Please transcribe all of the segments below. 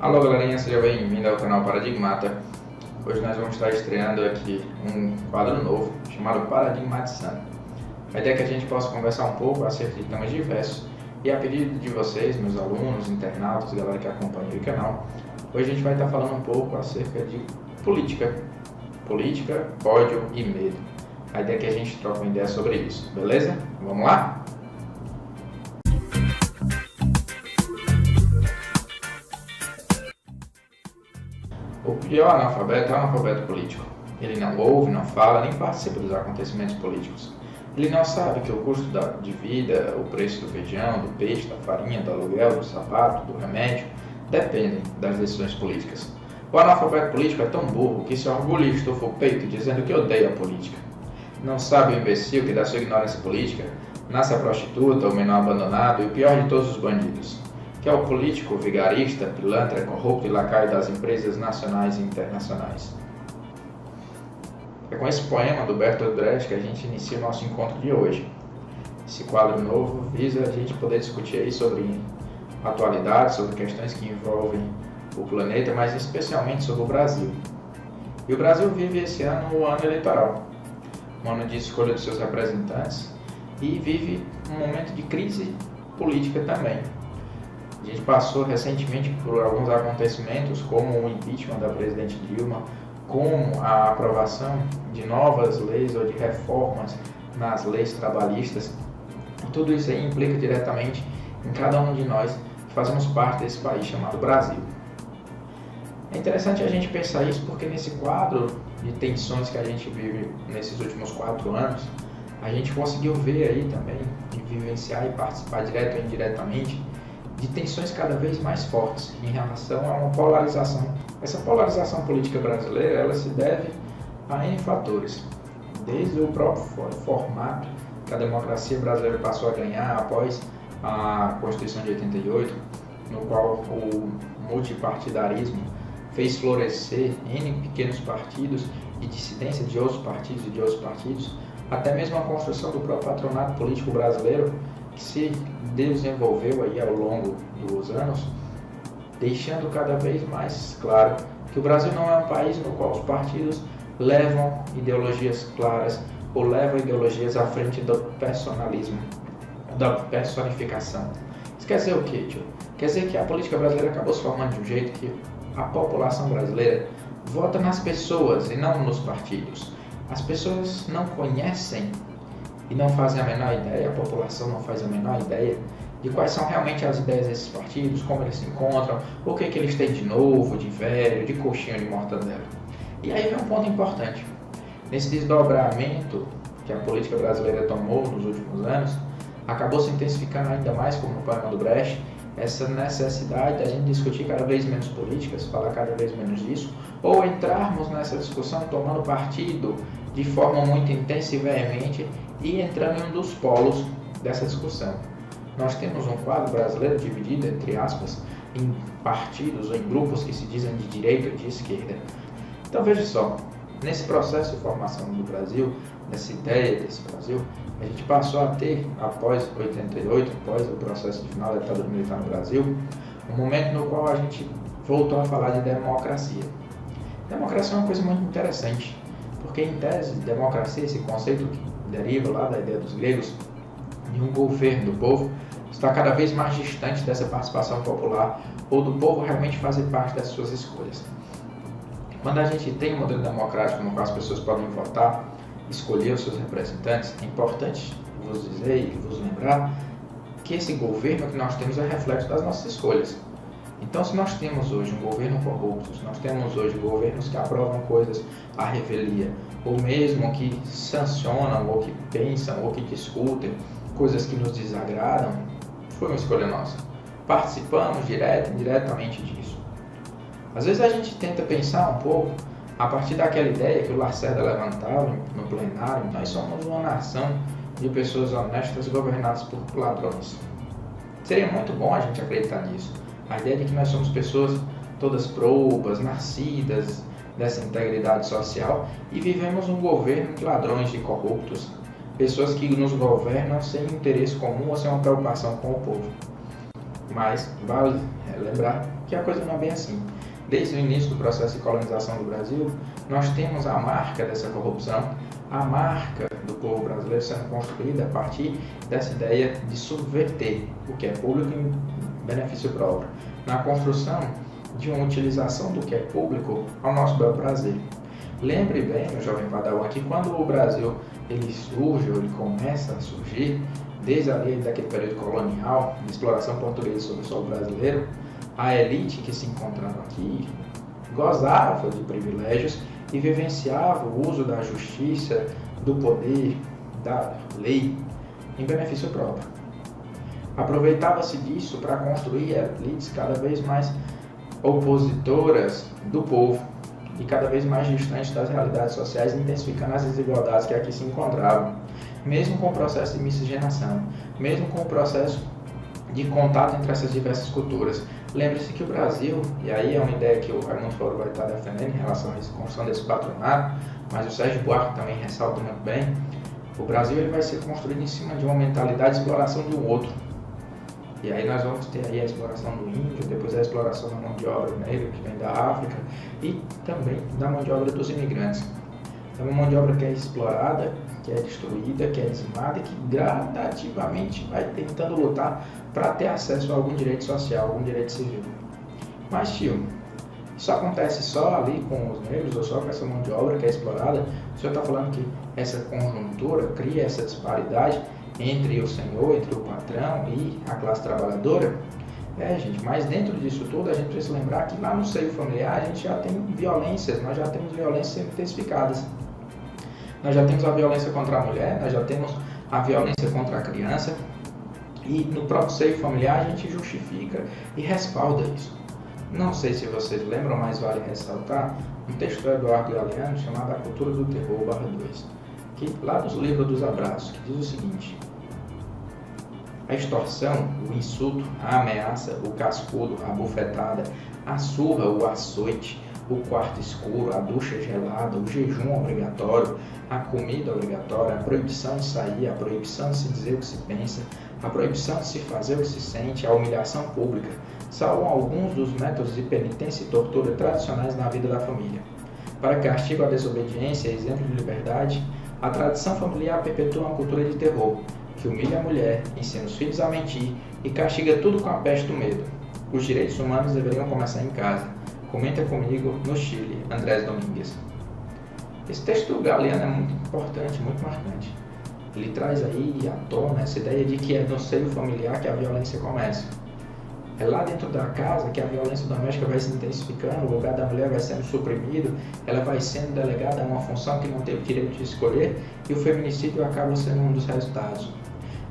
Alô galerinha, seja bem-vindo ao canal Paradigmata. Hoje nós vamos estar estreando aqui um quadro novo chamado Paradigmatizando. A ideia é que a gente possa conversar um pouco acerca de temas diversos e a pedido de vocês, meus alunos, internautas, galera que acompanha o canal, hoje a gente vai estar falando um pouco acerca de política, ódio e medo. A ideia é que a gente troque uma ideia sobre isso, beleza? Vamos lá? O pior analfabeto é o analfabeto político. Ele não ouve, não fala, nem participa dos acontecimentos políticos. Ele não sabe que o custo de vida, o preço do feijão, do peixe, da farinha, do aluguel, do sapato, do remédio, dependem das decisões políticas. O analfabeto político é tão burro que se orgulha e estufa o peito dizendo que odeia a política. Não sabe o imbecil que da sua ignorância política nasce a prostituta, o menor abandonado e o pior de todos os bandidos, que é o político vigarista, pilantra, corrupto e lacaio das empresas nacionais e internacionais. É com esse poema do Bertolt Brecht que a gente inicia o nosso encontro de hoje. Esse quadro novo visa a gente poder discutir aí sobre atualidades, sobre questões que envolvem o planeta, mas especialmente sobre o Brasil. E o Brasil vive esse ano o ano eleitoral, um ano de escolha dos seus representantes, e vive um momento de crise política também. A gente passou recentemente por alguns acontecimentos, como o impeachment da presidente Dilma, como a aprovação de novas leis ou de reformas nas leis trabalhistas. Tudo isso aí implica diretamente em cada um de nós que fazemos parte desse país chamado Brasil. É interessante a gente pensar isso porque nesse quadro de tensões que a gente vive nesses últimos 4 anos, a gente conseguiu ver aí também, e vivenciar e participar direto ou indiretamente, de tensões cada vez mais fortes em relação a uma polarização. Essa polarização política brasileira, ela se deve a N fatores, desde o próprio formato que a democracia brasileira passou a ganhar após a Constituição de 88, no qual o multipartidarismo fez florescer N pequenos partidos e dissidência de outros partidos, até mesmo a construção do próprio patronato político brasileiro, que se desenvolveu aí ao longo dos anos, deixando cada vez mais claro que o Brasil não é um país no qual os partidos levam ideologias claras ou levam ideologias à frente do personalismo, da personificação. Isso quer dizer o quê, tio? Quer dizer que a política brasileira acabou se formando de um jeito que a população brasileira vota nas pessoas e não nos partidos. As pessoas não conhecem e não fazem a menor ideia, a população não faz a menor ideia de quais são realmente as ideias desses partidos, como eles se encontram, o que eles têm de novo, de velho, de coxinha, de mortadela. E aí vem um ponto importante. Nesse desdobramento que a política brasileira tomou nos últimos anos, acabou se intensificando ainda mais, como no poema do Brecht, essa necessidade de a gente discutir cada vez menos políticas, falar cada vez menos disso, ou entrarmos nessa discussão tomando partido de forma muito intensa e veemente e entrando em um dos polos dessa discussão. Nós temos um quadro brasileiro dividido, entre aspas, em partidos ou em grupos que se dizem de direita ou de esquerda. Então veja só, nesse processo de formação do Brasil, nessa ideia desse Brasil, a gente passou a ter, após 88, após o processo de final da ditadura militar no Brasil, um momento no qual a gente voltou a falar de democracia. Democracia é uma coisa muito interessante, porque em tese, democracia, esse conceito que deriva lá da ideia dos gregos, de um governo do povo, está cada vez mais distante dessa participação popular ou do povo realmente fazer parte das suas escolhas. Quando a gente tem um modelo democrático no qual as pessoas podem votar, escolher os seus representantes, é importante vos dizer e vos lembrar que esse governo que nós temos é reflexo das nossas escolhas. Então, se nós temos hoje um governo corrupto, se nós temos hoje governos que aprovam coisas à revelia, ou mesmo que sancionam, ou que pensam, ou que discutem coisas que nos desagradam, foi uma escolha nossa. Participamos direto e indiretamente disso. Às vezes a gente tenta pensar um pouco a partir daquela ideia que o Lacerda levantava no plenário: nós somos uma nação de pessoas honestas governadas por ladrões. Seria muito bom a gente acreditar nisso. A ideia de que nós somos pessoas todas probas, nascidas dessa integridade social e vivemos um governo de ladrões, de corruptos, pessoas que nos governam sem interesse comum ou sem uma preocupação com o povo. Mas vale lembrar que a coisa não é bem assim. Desde o início do processo de colonização do Brasil, nós temos a marca dessa corrupção, a marca do povo brasileiro sendo construída a partir dessa ideia de subverter o que é público em benefício próprio, na construção de uma utilização do que é público ao nosso bel prazer. Lembre bem, meu jovem padawan, que quando o Brasil ele surge, ou ele começa a surgir, desde ali daquele período colonial, de exploração portuguesa sobre o solo brasileiro, a elite que se encontrava aqui gozava de privilégios e vivenciava o uso da justiça, do poder, da lei, em benefício próprio. Aproveitava-se disso para construir elites cada vez mais opositoras do povo e cada vez mais distantes das realidades sociais, intensificando as desigualdades que aqui se encontravam, mesmo com o processo de miscigenação, mesmo com o processo de contato entre essas diversas culturas. Lembre-se que o Brasil, e aí é uma ideia que o Raimundo Faoro vai estar defendendo em relação à construção desse patronato, mas o Sérgio Buarque também ressalta muito bem, o Brasil ele vai ser construído em cima de uma mentalidade de exploração de um outro. E aí nós vamos ter aí a exploração do índio, depois a exploração da mão de obra negra que vem da África e também da mão de obra dos imigrantes. É uma mão de obra que é explorada, que é destruída, que é dizimada e que gradativamente vai tentando lutar para ter acesso a algum direito social, algum direito civil. Mas, tio, isso acontece só ali com os negros ou só com essa mão de obra que é explorada? O senhor está falando que essa conjuntura cria essa disparidade entre o senhor, entre o patrão e a classe trabalhadora? Gente, mas dentro disso tudo a gente precisa lembrar que lá no seio familiar a gente já tem violências, nós já temos violências intensificadas. Nós já temos a violência contra a mulher, nós já temos a violência contra a criança e no próprio seio familiar a gente justifica e respalda isso. Não sei se vocês lembram, mas vale ressaltar um texto do Eduardo Galeano chamado A Cultura do Terror, /2, que lá dos livros dos abraços, que diz o seguinte: a extorsão, o insulto, a ameaça, o cascudo, a bufetada, a surra, o açoite, o quarto escuro, a ducha gelada, o jejum obrigatório, a comida obrigatória, a proibição de sair, a proibição de se dizer o que se pensa, a proibição de se fazer o que se sente, a humilhação pública, são alguns dos métodos de penitência e tortura tradicionais na vida da família. Para castigo à desobediência e exemplo de liberdade, a tradição familiar perpetua uma cultura de terror, que humilha a mulher, ensina os filhos a mentir e castiga tudo com a peste do medo. Os direitos humanos deveriam começar em casa. Comenta comigo no Chile, Andrés Domingues. Esse texto do Galeano é muito importante, muito marcante. Ele traz aí à tona essa ideia de que é no seio familiar que a violência começa. É lá dentro da casa que a violência doméstica vai se intensificando, o lugar da mulher vai sendo suprimido, ela vai sendo delegada a uma função que não teve direito de escolher e o feminicídio acaba sendo um dos resultados.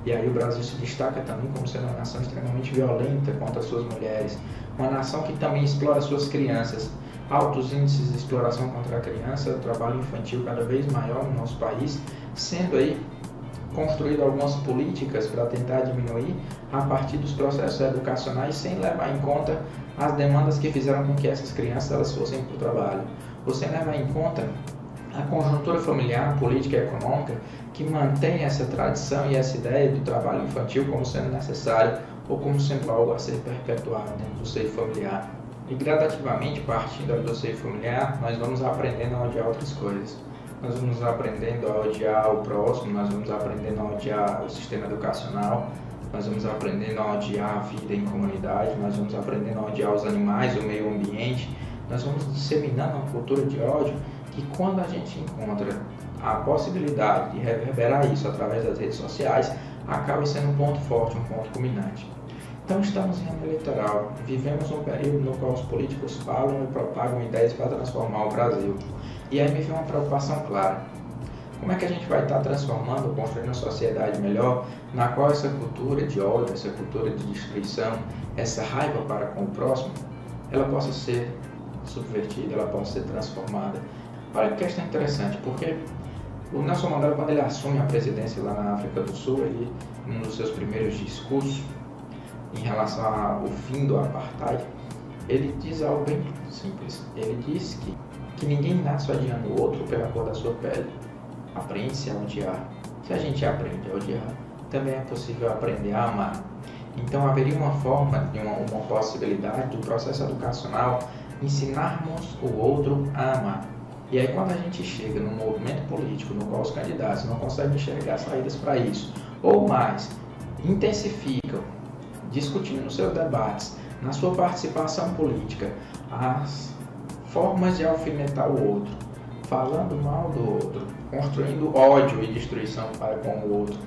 E aí o Brasil se destaca também como sendo uma nação extremamente violenta contra suas mulheres, uma nação que também explora suas crianças. Altos índices de exploração contra a criança, trabalho infantil cada vez maior no nosso país, sendo aí construído algumas políticas para tentar diminuir a partir dos processos educacionais sem levar em conta as demandas que fizeram com que essas crianças elas fossem para o trabalho, ou sem levar em conta a conjuntura familiar, política e econômica que mantém essa tradição e essa ideia do trabalho infantil como sendo necessário ou como sendo algo a ser perpetuado dentro do seio familiar. E gradativamente, partindo do seio familiar, nós vamos aprendendo a odiar outras coisas. Nós vamos aprendendo a odiar o próximo, nós vamos aprendendo a odiar o sistema educacional, nós vamos aprendendo a odiar a vida em comunidade, nós vamos aprendendo a odiar os animais, o meio ambiente, nós vamos disseminando uma cultura de ódio que quando a gente encontra a possibilidade de reverberar isso através das redes sociais, acaba sendo um ponto forte, um ponto culminante. Então estamos em ano eleitoral, vivemos um período no qual os políticos falam e propagam ideias para transformar o Brasil. E aí me vem uma preocupação clara. Como é que a gente vai estar transformando, construindo uma sociedade melhor, na qual essa cultura de ódio, essa cultura de destruição, essa raiva para com o próximo, ela possa ser subvertida, ela possa ser transformada? Olha que questão interessante, porque o Nelson Mandela, quando ele assume a presidência lá na África do Sul, ele, em um dos seus primeiros discursos, em relação ao fim do apartheid, ele diz algo bem simples. Ele diz que ninguém nasce odiando o outro pela cor da sua pele. Aprende-se a odiar. Se a gente aprende a odiar, também é possível aprender a amar. Então haveria uma forma, uma possibilidade do processo educacional ensinarmos o outro a amar. E aí quando a gente chega num movimento político no qual os candidatos não conseguem enxergar saídas para isso, ou mais, intensificam, discutindo nos seus debates, na sua participação política, as formas de alfinetar o outro, falando mal do outro, construindo ódio e destruição para com o outro,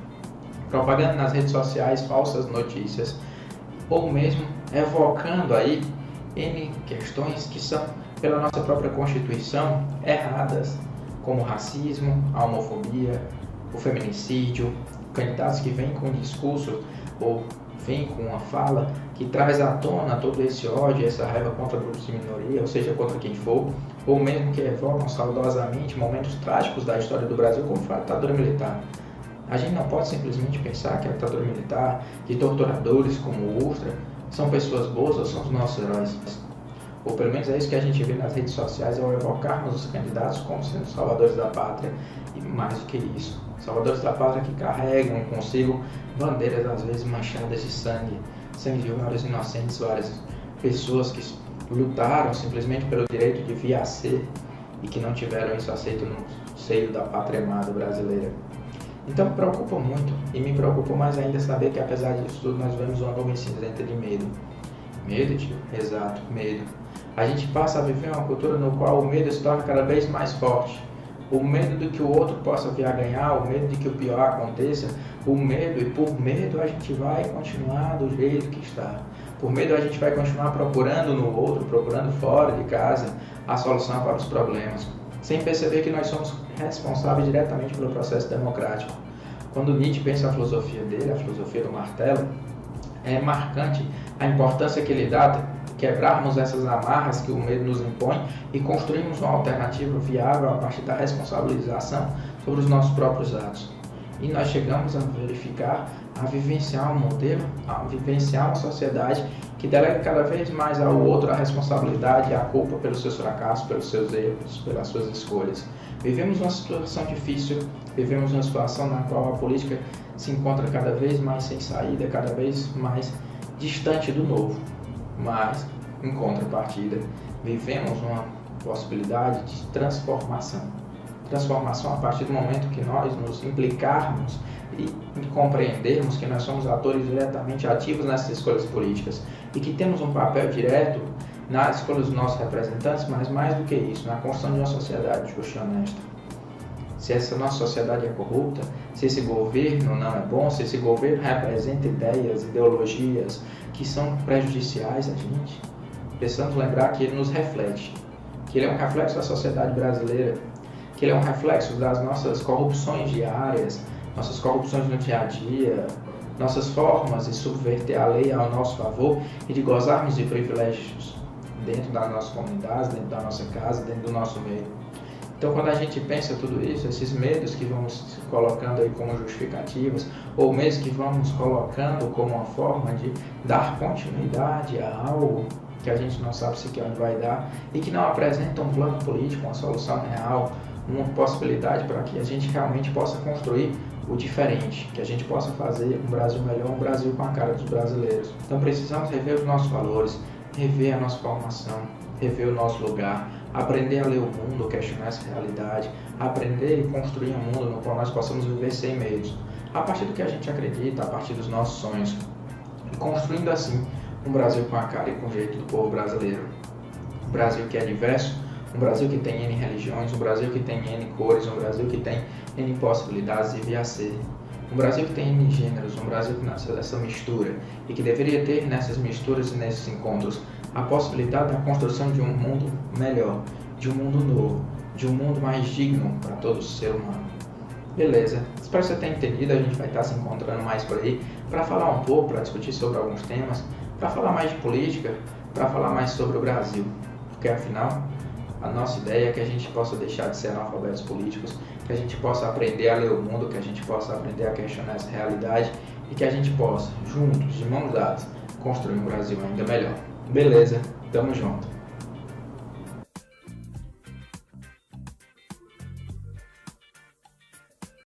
propaganda nas redes sociais falsas notícias, ou mesmo evocando aí N questões que são, pela nossa própria Constituição, erradas, como o racismo, a homofobia, o feminicídio, candidatos que vêm com um discurso ou vêm com uma fala que traz à tona todo esse ódio, essa raiva contra grupos de minoria, ou seja, contra quem for, ou mesmo que evocam saudosamente momentos trágicos da história do Brasil, como foi a ditadura militar. A gente não pode simplesmente pensar que a ditadura militar, que torturadores como o Ustra, são pessoas boas ou são os nossos heróis. Ou pelo menos é isso que a gente vê nas redes sociais ao evocarmos os candidatos como sendo salvadores da pátria, e mais do que isso, salvadores da pátria que carregam consigo bandeiras às vezes manchadas de sangue de vários inocentes, várias pessoas que lutaram simplesmente pelo direito de vir a ser e que não tiveram isso aceito no seio da pátria amada brasileira. Então me preocupa muito, e me preocupa mais ainda saber que apesar disso tudo nós vemos uma nuvem cinzenta de medo. Medo, tio? Exato, medo. A gente passa a viver uma cultura no qual o medo se torna cada vez mais forte. O medo de que o outro possa vir a ganhar, o medo de que o pior aconteça, o medo, e por medo a gente vai continuar do jeito que está. Por medo a gente vai continuar procurando no outro, procurando fora de casa a solução para os problemas, sem perceber que nós somos responsáveis diretamente pelo processo democrático. Quando Nietzsche pensa a filosofia dele, a filosofia do martelo, é marcante a importância que ele dá quebrarmos essas amarras que o medo nos impõe e construirmos uma alternativa viável a partir da responsabilização sobre os nossos próprios atos. E nós chegamos a verificar, a vivenciar um modelo, a vivenciar uma sociedade que delega cada vez mais ao outro a responsabilidade e a culpa pelos seus fracassos, pelos seus erros, pelas suas escolhas. Vivemos uma situação difícil, vivemos uma situação na qual a política se encontra cada vez mais sem saída, cada vez mais distante do novo. Mas, em contrapartida, vivemos uma possibilidade de transformação. Transformação a partir do momento que nós nos implicarmos e compreendermos que nós somos atores diretamente ativos nessas escolhas políticas e que temos um papel direto na escolha dos nossos representantes, mas mais do que isso, na construção de uma sociedade justa e honesta. Se essa nossa sociedade é corrupta, se esse governo não é bom, se esse governo representa ideias, ideologias que são prejudiciais a gente, precisamos lembrar que ele nos reflete, que ele é um reflexo da sociedade brasileira, que ele é um reflexo das nossas corrupções diárias, nossas corrupções no dia a dia, nossas formas de subverter a lei ao nosso favor e de gozarmos de privilégios dentro das nossas comunidades, dentro da nossa casa, dentro do nosso meio. Então, quando a gente pensa tudo isso, esses medos que vamos colocando aí como justificativas, ou mesmo que vamos colocando como uma forma de dar continuidade a algo que a gente não sabe sequer onde vai dar e que não apresenta um plano político, uma solução real, uma possibilidade para que a gente realmente possa construir o diferente, que a gente possa fazer um Brasil melhor, um Brasil com a cara dos brasileiros. Então precisamos rever os nossos valores, rever a nossa formação, rever o nosso lugar, aprender a ler o mundo, questionar essa realidade, aprender e construir um mundo no qual nós possamos viver sem medos, a partir do que a gente acredita, a partir dos nossos sonhos, e construindo assim um Brasil com a cara e com o jeito do povo brasileiro. Um Brasil que é diverso, um Brasil que tem N religiões, um Brasil que tem N cores, um Brasil que tem N possibilidades de vir a ser. Um Brasil que tem N gêneros, um Brasil que nasceu dessa mistura e que deveria ter nessas misturas e nesses encontros a possibilidade da construção de um mundo melhor, de um mundo novo, de um mundo mais digno para todo ser humano. Beleza, espero que você tenha entendido, a gente vai estar se encontrando mais por aí para falar um pouco, para discutir sobre alguns temas, para falar mais de política, para falar mais sobre o Brasil, porque afinal a nossa ideia é que a gente possa deixar de ser analfabetos políticos, que a gente possa aprender a ler o mundo, que a gente possa aprender a questionar essa realidade e que a gente possa, juntos, de mãos dadas, construir um Brasil ainda melhor. Beleza, tamo junto.